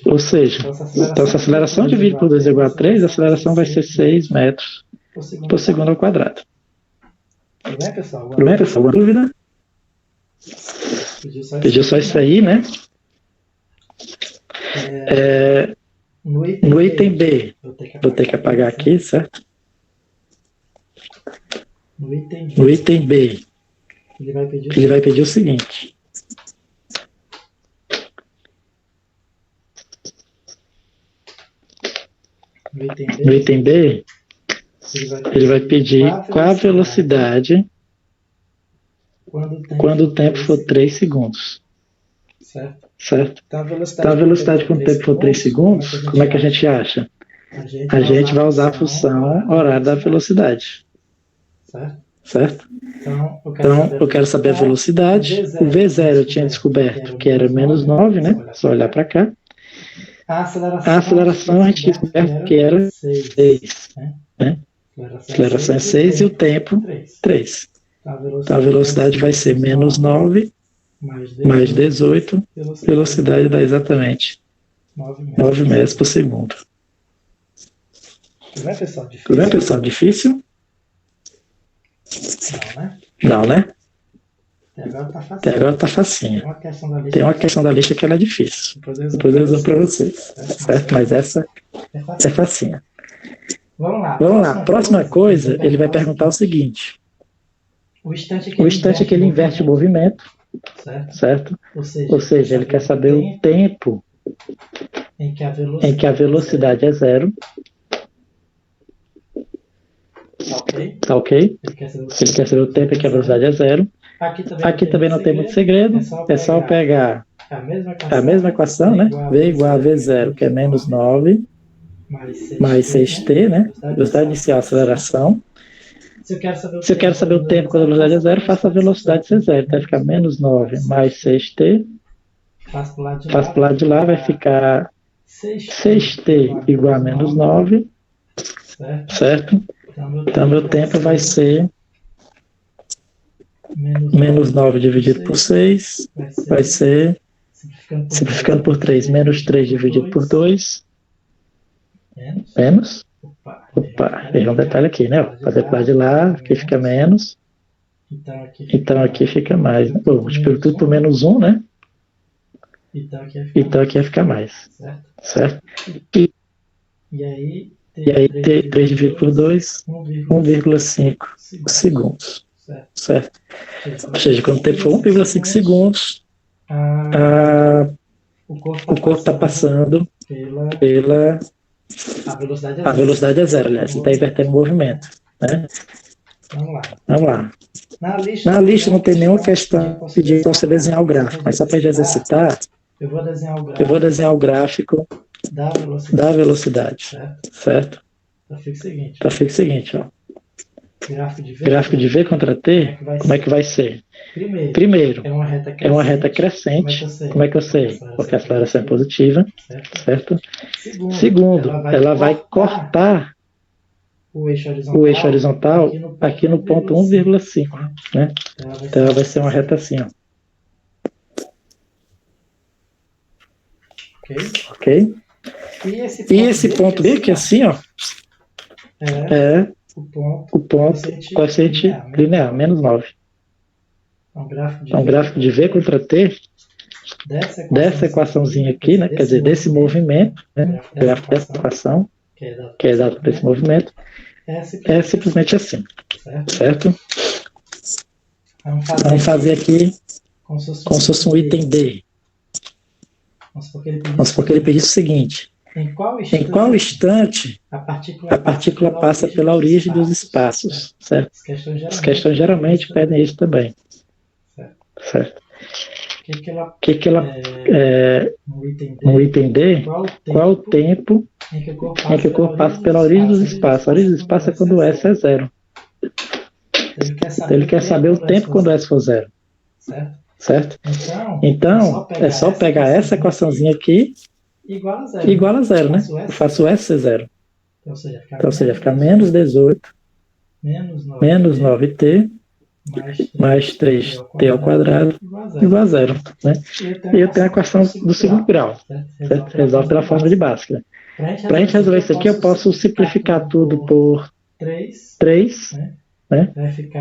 Ou seja, então, se a aceleração dividida por 2 é igual a 3, a aceleração vai ser 6 metros por segundo ao quadrado. Tudo bem, pessoal? Tudo bem, pessoal? Alguma dúvida? Pediu só isso aí, né? No item B, vou ter que apagar aqui, certo? No item B, ele vai pedir o seguinte. No item B, ele vai pedir qual a velocidade quando o tempo for 3 segundos. Certo? Então, a velocidade quando o tempo for 3 segundos, como é que a gente acha? A gente vai usar a função horário da velocidade. Certo? Então, eu quero saber a velocidade. O V0 eu tinha descoberto que era menos 9, né? Só olhar para cá. A aceleração a gente tinha descoberto que era 6. Né? A aceleração é 6 e o tempo 3. Então, a velocidade vai ser menos 9 mais 18, velocidade dá exatamente 9 metros por segundo. Tudo bem, pessoal? Difícil? Tudo bem, pessoal? Difícil? Não, né? Não, né? Até agora tá facinho. Tem uma questão da lista que ela é difícil. Depois eu uso para vocês. Certo? Mas essa é facinha. Vamos lá. Próxima coisa, ele vai perguntar o seguinte. O instante é que ele inverte o movimento. Certo? Ou seja, ele quer saber o tempo em que a velocidade é 0. Tá ok? Ele quer saber o tempo em que a velocidade é 0. Aqui também não tem muito segredo. É só pegar a mesma equação, né? V igual a V0, que é menos 9, mais 6t, né? Velocidade inicial, aceleração. Se eu quero saber o tempo quando a velocidade é 0, faço a velocidade ser 0. Então vai ficar menos 9 mais 6t. Faço para o lado de lá, vai ficar 6t igual a menos 9. Certo? Então meu tempo vai ser menos 9 dividido por 6. Vai ser, simplificando por 3, menos 3 dividido por 2. Menos. Opa, errei um detalhe aqui, né? Fazer para de lá, aqui fica menos. Então aqui fica mais. Bom, multiplico tudo por menos 1, né? Então aqui vai ficar mais. Certo? E aí 3 dividido por 2, 1,5 segundos. Certo? Ou seja, quando o tempo for 1,5 segundos, o corpo está passando pela... A velocidade é 0, aliás, ele está invertendo o movimento. Né? Vamos lá. Na lista não tem nenhuma questão pedindo para você desenhar o gráfico, mas só para exercitar, eu vou desenhar o gráfico da velocidade. Certo? Então fica o seguinte, ó. Gráfico de V contra T, como é que vai ser? Primeiro, é uma reta crescente. Como é que eu sei? Porque a aceleração é positiva, certo? Segundo, ela vai cortar o eixo horizontal aqui no ponto 1,5, né? Então ela vai ser uma reta assim, ó. Ok? E esse ponto B aqui assim, ó, é o ponto coeficiente linear, menos 9. Então, gráfico de V contra T, dessa equaçãozinha aqui, né, quer dizer, desse movimento, né, gráfico dessa equação, que é dado por esse movimento, é simplesmente assim, certo? Vamos fazer aqui como se fosse um item D. Vamos supor que ele pedisse o seguinte: em qual instante a partícula passa pela origem dos espaços, certo? As questões geralmente pedem isso também, certo? O Que ela, no item D, qual o tempo em que o corpo em que o corpo passa pela origem dos espaços? A origem dos espaços é quando o S é zero. Então ele quer saber o tempo quando o S for zero. Certo? Então, é só pegar essa equaçãozinha aqui igual a zero, né? Eu faço o S ser zero. Então, ou seja, fica menos 18, menos 9t, mais 3t ao quadrado, igual a zero. Né? E eu tenho a equação do segundo grau. Certo? Resolve pela fórmula de Bhaskara. Para a gente resolver isso aqui, eu posso simplificar tudo por 3, né?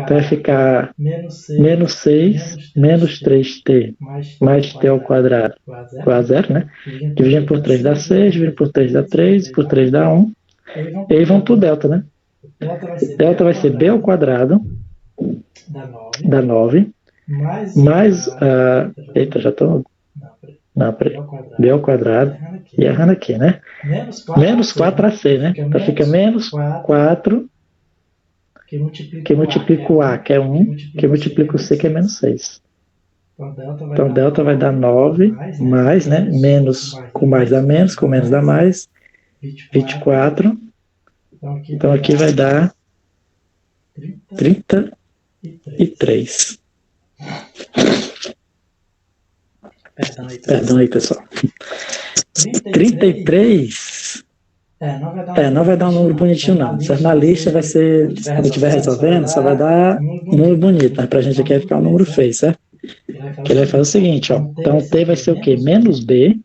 Vai ficar menos 6, menos 3t, mais t ao quadrado, igual a zero, né? Dividindo por 3 dá 6, dividindo por 3 dá 3, por 3 dá 1. E aí vamos para o delta, né? Delta vai ser b ao quadrado dá 9, mais, eita, já estou... Não, peraí. B ao quadrado, e errando aqui, né? Menos 4ac, né? Então fica menos 4, que multiplica o A, que é 1, que multiplica o C, que é menos 6. Então delta vai dar 9, mais, né? Menos, com mais dá menos, com menos dá mais, 24. Então aqui vai dar 33. Perdão aí, pessoal. 33. Não vai dar um número bonitinho, não. Na lista vai ser, quando eu estiver resolvendo, só vai dar um número bonito. Mas pra gente aqui vai ficar um número feio, certo? Que ele vai fazer o seguinte, ó. Então T vai ser o quê? Menos B.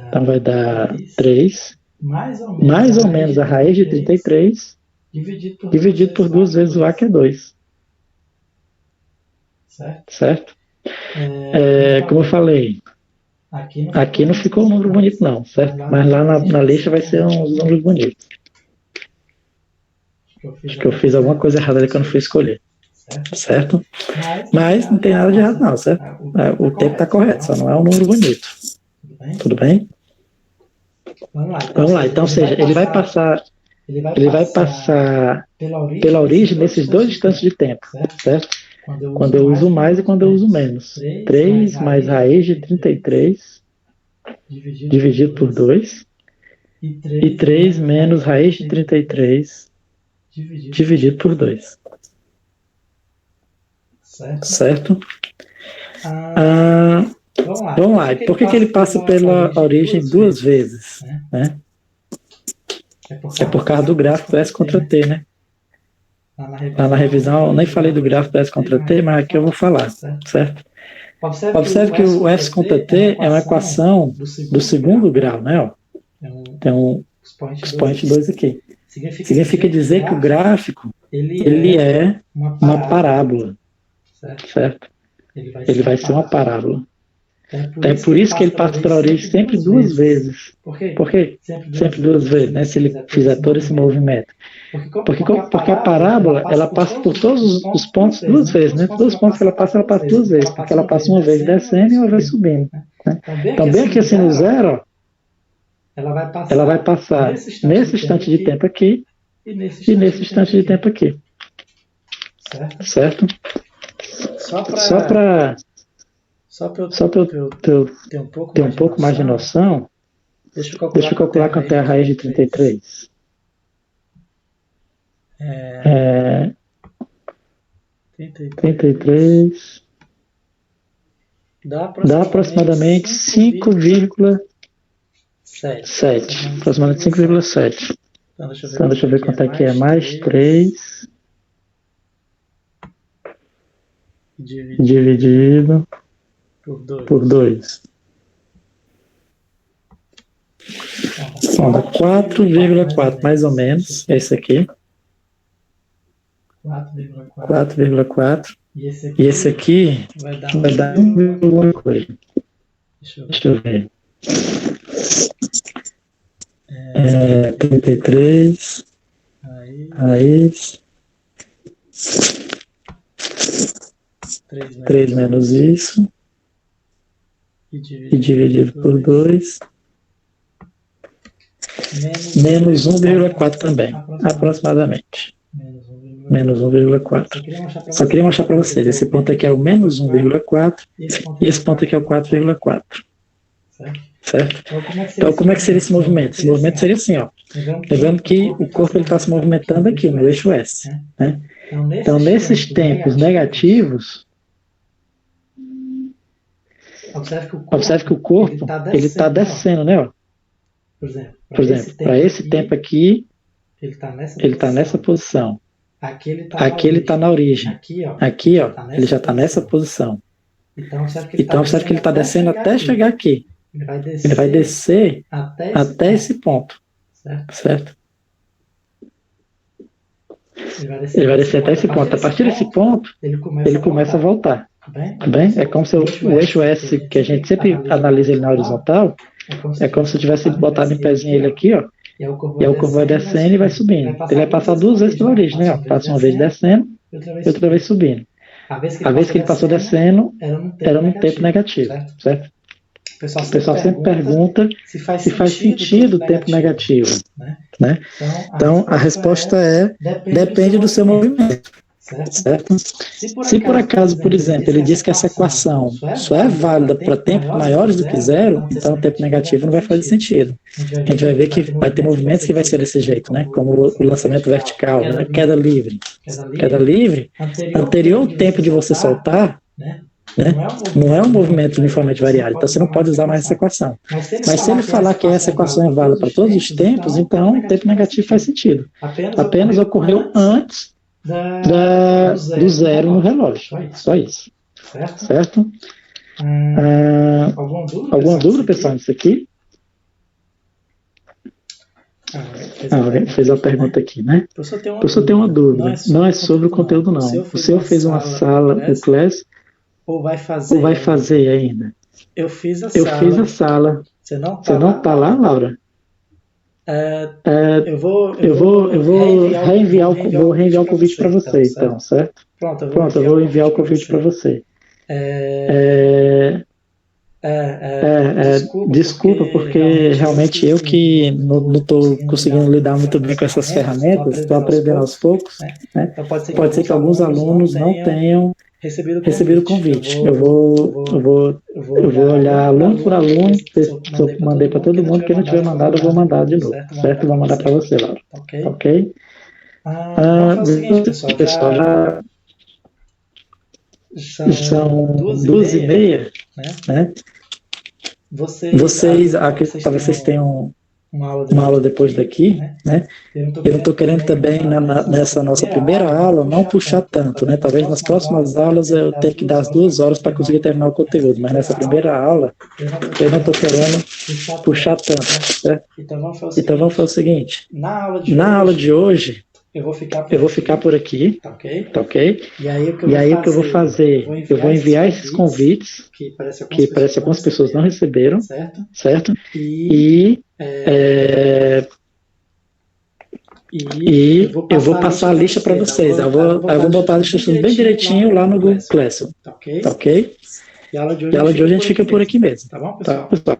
Então vai dar 3. Mais ou menos a raiz de 33. Dividido por 2 vezes o A, que é 2. Certo? Como eu falei, aqui não ficou um número bonito não, certo? Mas lá na lista vai ser uns números bonitos. Acho que eu fiz alguma coisa errada ali que eu não fui escolher. Certo? Mas não tem nada de errado não, certo? O tempo está correto, só não é um número bonito. Tudo bem? Vamos lá, então, ou seja, ele vai passar pela origem nesses dois instantes de tempo, certo? Quando eu uso mais e quando eu uso menos. 3 mais raiz de 33 dividido por 2 e 3 menos raiz de 33 dividido por 2. Certo? Vamos lá. E por que ele passa pela origem duas vezes? Né? É por causa do gráfico do S contra T, né? Lá na revisão, eu nem falei do gráfico do S contra T, mas aqui eu vou falar, certo? Observe que o S contra T é uma equação do segundo grau, né? Ó. Tem um expoente 2 aqui. Significa dizer que o gráfico ele é uma parábola, certo? Ele vai ser uma parábola. Então é por isso que ele passa pela origem sempre duas vezes. Por quê? Sempre duas vezes, né? Se ele fizer todo esse movimento. Porque a parábola, ela passa por todos os pontos duas vezes, né? Todos os pontos que ela passa duas vezes. Porque ela passa uma vez descendo e uma vez subindo. Né? Então, bem aqui assim no zero, ó, ela vai passar nesse instante de tempo aqui e nesse instante de tempo aqui. Certo? Só para eu ter um pouco mais de noção, deixa eu calcular quanto é a raiz de 33. 33 dá aproximadamente 5,7. Aproximadamente 5,7. Então deixa eu ver quanto é que é. Mais 3 dividido por 2. Bom, dá 4,4 mais ou menos. É isso aqui. 4,4. E esse aqui vai dar 1,1 coisa. Deixa eu ver. 33. Raiz. 3 menos isso. E dividido por 2. Menos 1,4 também, aproximadamente. menos 1,4. Só queria mostrar para vocês, esse ponto aqui é o menos 1,4 e esse ponto aqui é o 4,4. Certo? Então, como é que seria esse movimento? Esse movimento seria assim, ó. Lembrando que o corpo está se movimentando aqui no eixo S. Né? Então, nesses tempos negativos, observe que o corpo ele está descendo, né? Ó. Por exemplo, para esse tempo aqui, ele está nessa posição. Aqui ele está na origem. Aqui, ó, ele já está nessa posição. Então, observe que ele está descendo até chegar aqui. Ele vai descer até esse ponto. Certo? Ele vai descer até esse ponto. A partir desse ponto, ele começa a voltar. Tá bem? É como se o eixo S, que a gente sempre analisa ele na horizontal, é como se eu tivesse botado em pezinho ele aqui, ó. E aí o corpo vai descendo e vai subindo. Ele vai passar duas vezes pela origem, né? Ó. Passa uma vez descendo e outra vez subindo. A vez que ele passou descendo, era num tempo negativo, certo? O pessoal sempre pergunta se faz sentido o tempo negativo. Né? Então, a resposta é: depende do seu movimento. Certo? Se por acaso, por exemplo, ele diz que essa equação só é válida para tempos maiores do que zero, então o tempo negativo não vai fazer sentido. A gente vai ver que vai ter movimentos que vai ser desse jeito, né? Como o lançamento vertical, né? Queda livre. Queda livre, anterior ao tempo de você soltar, né? Não é um movimento uniformemente variado, então você não pode usar mais essa equação. Mas se ele falar que essa equação é válida para todos os tempos, então o tempo negativo faz sentido. Apenas ocorreu antes do zero no relógio. Só isso. Certo? Alguma dúvida, pessoal, nisso aqui? Alguém fez a pergunta aqui, né? Eu só tenho uma dúvida. Não é sobre o conteúdo, não. O senhor fez uma sala, o Class, ou vai fazer ainda? Eu fiz a sala. Você não está lá, Laura? Eu vou reenviar o convite para você, então, certo? Pronto, eu vou enviar o convite para você. Desculpa, porque realmente eu que não estou conseguindo lidar muito bem com essas ferramentas, estou aprendendo aos poucos, né? Pode ser que alguns alunos não tenham recebido o convite. Eu vou olhar aluno por aluno, se eu mandei para todo mundo, quem não tiver mandado, eu vou mandar de novo, certo? Eu vou mandar para você, Laura. Ok? Vamos fazer o seguinte, pessoal, são 2h30, né? Vocês, acredito que vocês tenham uma aula depois daqui, né? Eu não estou querendo também, nessa nossa primeira aula, não puxar tanto, né? Talvez nas próximas aulas eu tenha que dar as 2 horas para conseguir terminar o conteúdo, mas nessa primeira aula eu não estou querendo puxar tanto, certo? Então vamos fazer o seguinte, na aula de hoje, eu vou ficar por aqui, tá ok? E aí o que eu vou fazer? Eu vou enviar esses convites, que parece que algumas pessoas não receberam, certo? E eu vou passar a lista para vocês. Eu vou botar as instruções bem direitinho lá no Google Classroom, tá ok? E a aula de hoje a gente fica por aqui mesmo, tá bom, pessoal?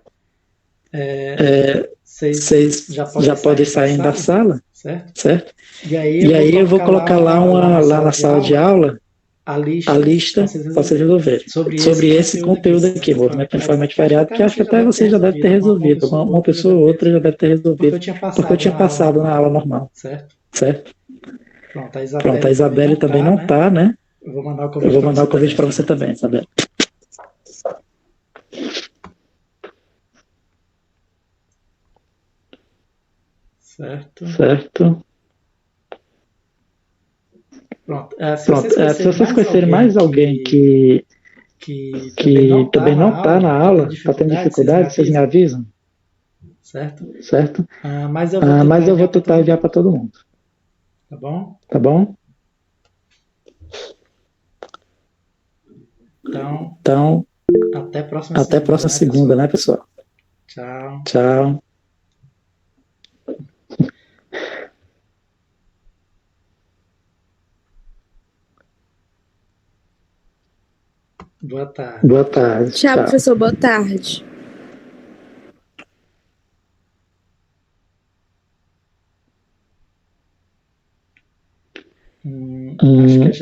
Vocês já podem sair da sala, certo? E aí eu vou colocar lá na sala de aula a lista para vocês resolverem. Sobre esse conteúdo aqui, movimento uniformemente variado, que acho que até vocês já devem ter resolvido. Uma pessoa ou outra já deve ter resolvido, porque eu tinha passado na aula normal, certo? Pronto, a Isabelle também não está, né? Eu vou mandar o convite para você também, Isabelle. Certo. Pronto. Se vocês conhecerem mais alguém que também não está na aula, está tendo dificuldade, vocês me avisam. Certo? Mas eu vou tentar enviar para todo mundo. Tá bom? Então, até a próxima segunda, né, pessoal? Tchau. Boa tarde. Tchau, professor. Boa tarde.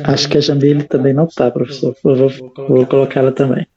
Acho que a Jamile também não tá, professor. Eu vou colocar ela também.